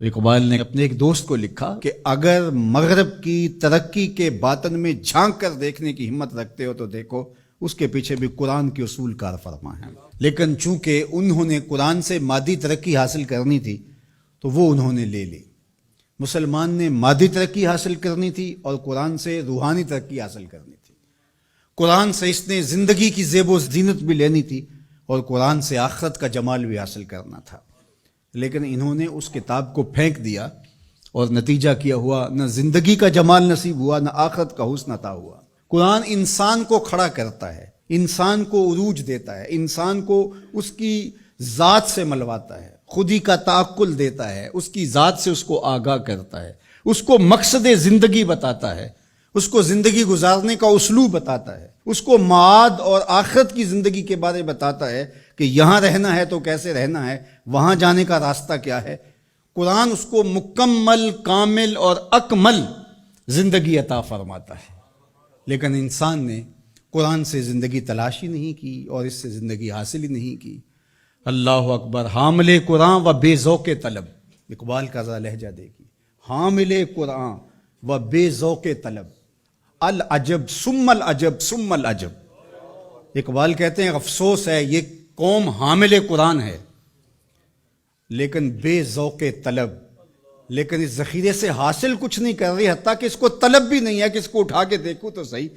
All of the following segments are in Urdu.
اقبال نے اپنے ایک دوست کو لکھا کہ اگر مغرب کی ترقی کے باطن میں جھانک کر دیکھنے کی ہمت رکھتے ہو تو دیکھو اس کے پیچھے بھی قرآن کے اصول کار فرما ہیں، لیکن چونکہ انہوں نے قرآن سے مادی ترقی حاصل کرنی تھی تو وہ انہوں نے لے لی۔ مسلمان نے مادی ترقی حاصل کرنی تھی اور قرآن سے روحانی ترقی حاصل کرنی تھی۔ قرآن سے اس نے زندگی کی زیب و زینت بھی لینی تھی اور قرآن سے آخرت کا جمال بھی حاصل کرنا تھا، لیکن انہوں نے اس کتاب کو پھینک دیا اور نتیجہ کیا ہوا نہ زندگی کا جمال نصیب ہوا نہ آخرت کا حسن عطا ہوا۔ قرآن انسان کو کھڑا کرتا ہے، انسان کو عروج دیتا ہے، انسان کو اس کی ذات سے ملواتا ہے، خودی کا تعقل دیتا ہے، اس کی ذات سے اس کو آگاہ کرتا ہے، اس کو مقصد زندگی بتاتا ہے، اس کو زندگی گزارنے کا اسلوب بتاتا ہے، اس کو معاد اور آخرت کی زندگی کے بارے بتاتا ہے کہ یہاں رہنا ہے تو کیسے رہنا ہے، وہاں جانے کا راستہ کیا ہے۔ قرآن اس کو مکمل، کامل اور اکمل زندگی عطا فرماتا ہے، لیکن انسان نے قرآن سے زندگی تلاش ہی نہیں کی اور اس سے زندگی حاصل ہی نہیں کی۔ اللہ اکبر، حامل قرآن و بے ذوق طلب، اقبال کا ذرا لہجہ دیکھیے، حامل قرآن و بے ذوق طلب، العجب ثم العجب ثم العجب۔ اقبال کہتے ہیں افسوس ہے یہ قوم حامل قرآن ہے لیکن بے ذوق طلب، لیکن اس ذخیرے سے حاصل کچھ نہیں کر رہی، حتیٰ کہ اس کو طلب بھی نہیں ہے کہ اس کو اٹھا کے دیکھوں تو صحیح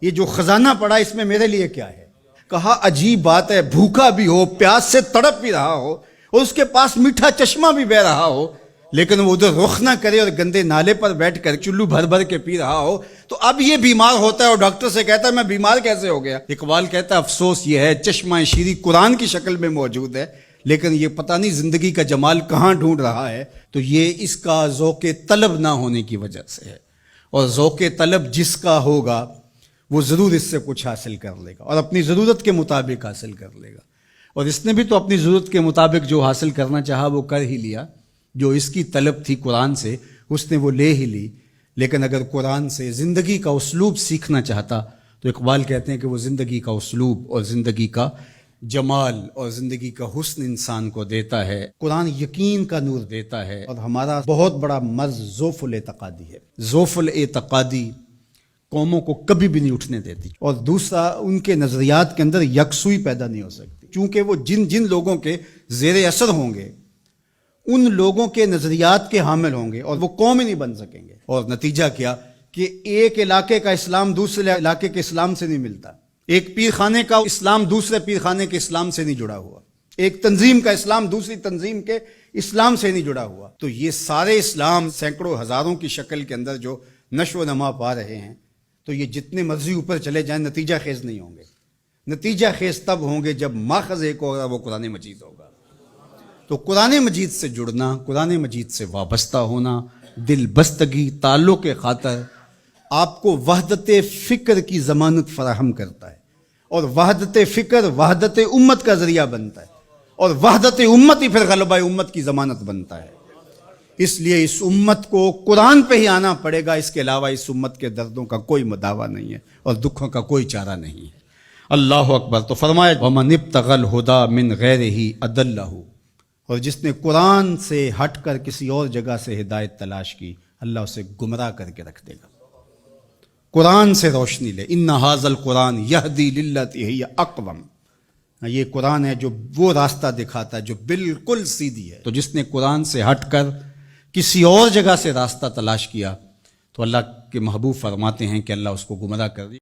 یہ جو خزانہ پڑا اس میں میرے لیے کیا ہے۔ کہا عجیب بات ہے، بھوکا بھی ہو، پیاس سے تڑپ بھی رہا ہو اور اس کے پاس میٹھا چشمہ بھی بہ رہا ہو، لیکن وہ ادھر رخ نہ کرے اور گندے نالے پر بیٹھ کر چلو بھر بھر کے پی رہا ہو، تو اب یہ بیمار ہوتا ہے اور ڈاکٹر سے کہتا ہے میں بیمار کیسے ہو گیا۔ اقبال کہتا ہے افسوس یہ ہے چشمہ شیری قرآن کی شکل میں موجود ہے لیکن یہ پتہ نہیں زندگی کا جمال کہاں ڈھونڈ رہا ہے، تو یہ اس کا ذوق طلب نہ ہونے کی وجہ سے ہے، اور ذوق طلب جس کا ہوگا وہ ضرور اس سے کچھ حاصل کر لے گا اور اپنی ضرورت کے مطابق حاصل کر لے گا، اور اس نے بھی تو اپنی ضرورت کے مطابق جو حاصل کرنا چاہا وہ کر ہی لیا۔ جو اس کی طلب تھی قرآن سے اس نے وہ لے ہی لی، لیکن اگر قرآن سے زندگی کا اسلوب سیکھنا چاہتا تو اقبال کہتے ہیں کہ وہ زندگی کا اسلوب اور زندگی کا جمال اور زندگی کا حسن انسان کو دیتا ہے۔ قرآن یقین کا نور دیتا ہے، اور ہمارا بہت بڑا مرض ذوف الاعتقادی ہے۔ ذوف الاعتقادی قوموں کو کبھی بھی نہیں اٹھنے دیتی، اور دوسرا ان کے نظریات کے اندر یکسوئی پیدا نہیں ہو سکتی، چونکہ وہ جن لوگوں کے زیر اثر ہوں گے ان لوگوں کے نظریات کے حامل ہوں گے اور وہ قوم ہی نہیں بن سکیں گے۔ اور نتیجہ کیا کہ ایک علاقے کا اسلام دوسرے علاقے کے اسلام سے نہیں ملتا، ایک پیر خانے کا اسلام دوسرے پیر خانے کے اسلام سے نہیں جڑا ہوا، ایک تنظیم کا اسلام دوسری تنظیم کے اسلام سے نہیں جڑا ہوا۔ تو یہ سارے اسلام سینکڑوں ہزاروں کی شکل کے اندر جو نشو و نما پا رہے ہیں، تو یہ جتنے مرضی اوپر چلے جائیں نتیجہ خیز نہیں ہوں گے۔ نتیجہ خیز تب ہوں گے جب ماخذ ایک ہوگا، وہ قرآن مجید ہوگا۔ تو قرآن مجید سے جڑنا، قرآن مجید سے وابستہ ہونا، دل بستگی تعلق کے خاطر آپ کو وحدت فکر کی ضمانت فراہم کرتا ہے، اور وحدت فکر وحدت امت کا ذریعہ بنتا ہے، اور وحدت امت ہی پھر غلبہ امت کی ضمانت بنتا ہے۔ اس لیے اس امت کو قرآن پہ ہی آنا پڑے گا، اس کے علاوہ اس امت کے دردوں کا کوئی مداوع نہیں ہے اور دکھوں کا کوئی چارہ نہیں ہے۔ اللہ اکبر۔ تو فرمایا وَمَنِ ابْتَغَى الْهُدَى مِنْ غَيْرِهِ أَضَلَّهُ، اور جس نے قرآن سے ہٹ کر کسی اور جگہ سے ہدایت تلاش کی اللہ اسے گمراہ کر کے رکھ دے گا۔ قرآن سے روشنی لے، ان ھذا القرآن یہدی للتی ہی اقوم، یہ قرآن ہے جو وہ راستہ دکھاتا ہے جو بالکل سیدھی ہے۔ تو جس نے قرآن سے ہٹ کر کسی اور جگہ سے راستہ تلاش کیا تو اللہ کے محبوب فرماتے ہیں کہ اللہ اس کو گمراہ کر دیا۔